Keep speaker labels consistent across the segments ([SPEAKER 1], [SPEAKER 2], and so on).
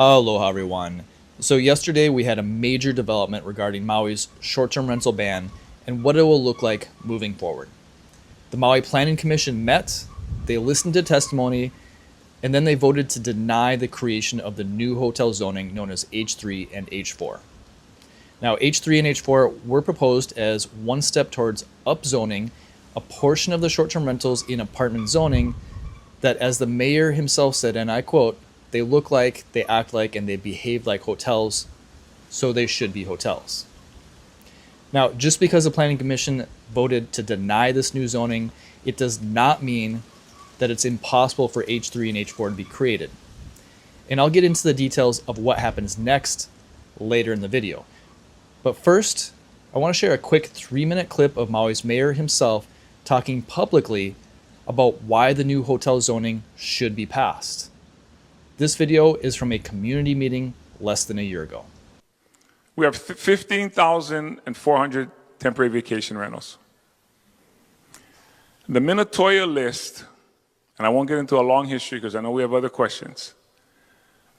[SPEAKER 1] Aloha, everyone. So, yesterday we had a major development regarding Maui's short term rental ban and what it will look like moving forward. The Maui Planning Commission met, they listened to testimony, and then they voted to deny the creation of the new hotel zoning known as H3 and H4. Now, H3 and H4 were proposed as one step towards upzoning a portion of the short term rentals in apartment zoning that, as the mayor himself said, and I quote, they look like, they act like, and they behave like hotels, so they should be hotels. Now, just because the Planning Commission voted to deny this new zoning, it does not mean that it's impossible for H3 and H4 to be created. And I'll get into the details of what happens next later in the video. But first, I want to share a quick 3-minute clip of Maui's mayor himself talking publicly about why the new hotel zoning should be passed. This video is from a community meeting less than a year ago.
[SPEAKER 2] We have 15,400 temporary vacation rentals. The Minatoya list, and I won't get into a long history because I know we have other questions.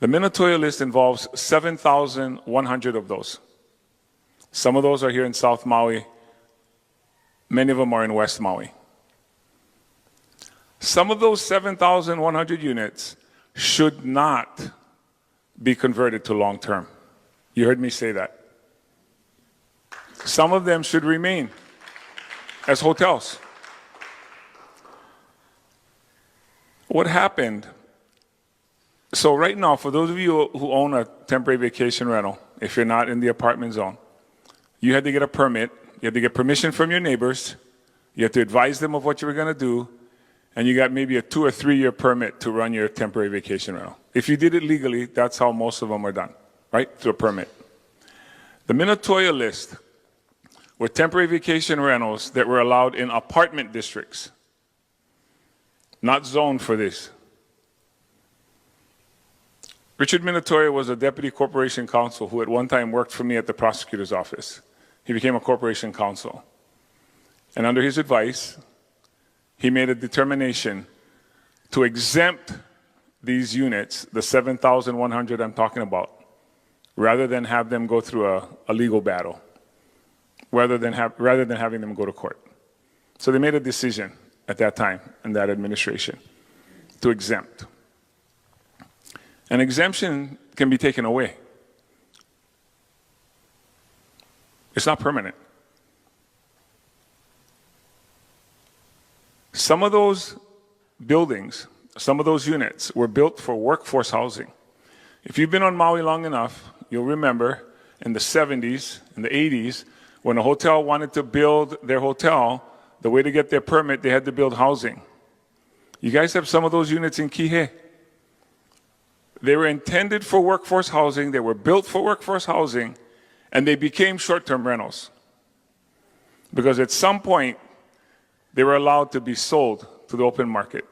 [SPEAKER 2] The Minatoya list involves 7,100 of those. Some of those are here in South Maui. Many of them are in West Maui. Some of those 7,100 units should not be converted to long-term. You heard me say that. Some of them should remain as hotels. What happened? So right now, for those of you who own a temporary vacation rental, if you're not in the apartment zone, you had to get a permit. You had to get permission from your neighbors. You had to advise them of what you were going to do. And you got maybe a 2 or 3 year permit to run your temporary vacation rental. If you did it legally, that's how most of them are done, right? Through a permit. The Minatoya list were temporary vacation rentals that were allowed in apartment districts, not zoned for this. Richard Minatoya was a deputy corporation counsel who at one time worked for me at the prosecutor's office. He became a corporation counsel. And under his advice, he made a determination to exempt these units, the 7,100 I'm talking about, rather than have them go through a legal battle, rather than having them go to court. So they made a decision at that time in that administration to exempt. An exemption can be taken away. It's not permanent. Some of those buildings, some of those units were built for workforce housing. If you've been on Maui long enough, you'll remember in the 70s and the 80s, when a hotel wanted to build their hotel, the way to get their permit, they had to build housing. You guys have some of those units in Kihei. They were intended for workforce housing, they were built for workforce housing, and they became short-term rentals. Because at some point, they were allowed to be sold to the open market.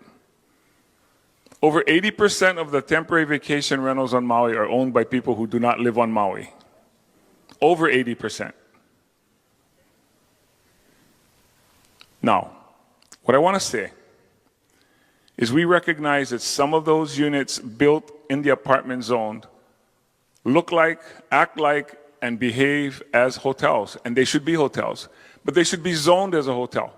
[SPEAKER 2] Over 80% of the temporary vacation rentals on Maui are owned by people who do not live on Maui. Over 80%. Now, what I want to say is we recognize that some of those units built in the apartment zone look like, act like, and behave as hotels, and they should be hotels, but they should be zoned as a hotel.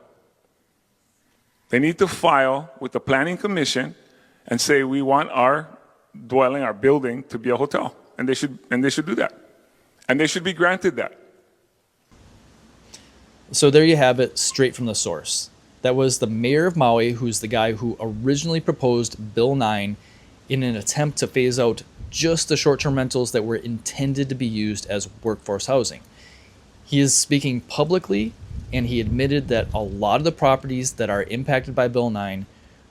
[SPEAKER 2] They need to file with the Planning Commission and say we want our dwelling, our building, to be a hotel, and they should do that, and they should be granted that.
[SPEAKER 1] So there you have it, straight from the source. That was the mayor of Maui, who's the guy who originally proposed Bill 9 in an attempt to phase out just the short-term rentals that were intended to be used as workforce housing. He is speaking publicly, and he admitted that a lot of the properties that are impacted by Bill 9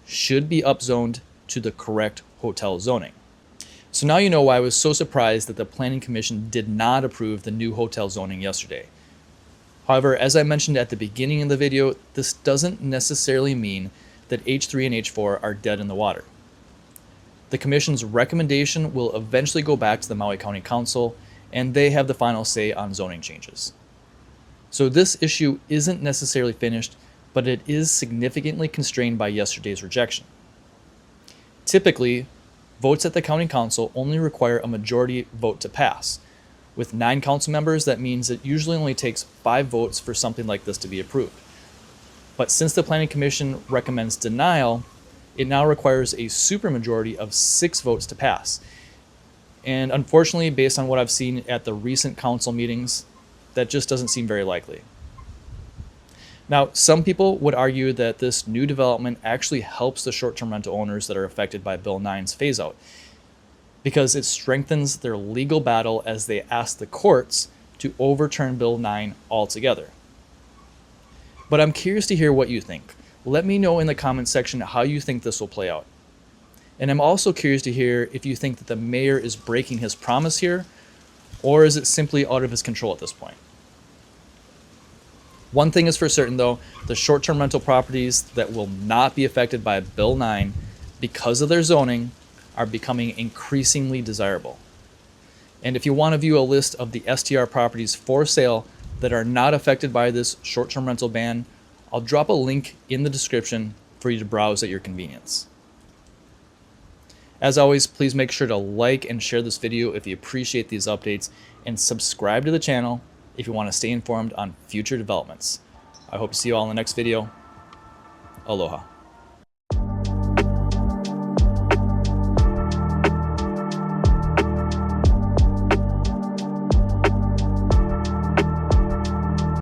[SPEAKER 1] should be upzoned to the correct hotel zoning. So now you know why I was so surprised that the Planning Commission did not approve the new hotel zoning yesterday. However, as I mentioned at the beginning of the video, this doesn't necessarily mean that H3 and H4 are dead in the water. The Commission's recommendation will eventually go back to the Maui County Council, and they have the final say on zoning changes. So this issue isn't necessarily finished, but it is significantly constrained by yesterday's rejection. Typically, votes at the county council only require a majority vote to pass. With 9 council members, that means it usually only takes 5 votes for something like this to be approved. But since the Planning Commission recommends denial, it now requires a supermajority of 6 votes to pass. And unfortunately, based on what I've seen at the recent council meetings, that just doesn't seem very likely. Now, some people would argue that this new development actually helps the short-term rental owners that are affected by Bill 9's phase-out, because it strengthens their legal battle as they ask the courts to overturn Bill 9 altogether. But I'm curious to hear what you think. Let me know in the comments section how you think this will play out. And I'm also curious to hear if you think that the mayor is breaking his promise here, or is it simply out of his control at this point? One thing is for certain though, the short-term rental properties that will not be affected by Bill 9 because of their zoning are becoming increasingly desirable. And if you want to view a list of the STR properties for sale that are not affected by this short-term rental ban, I'll drop a link in the description for you to browse at your convenience. As always, please make sure to like and share this video if you appreciate these updates, and subscribe to the channel if you want to stay informed on future developments. I hope to see you all in the next video. Aloha.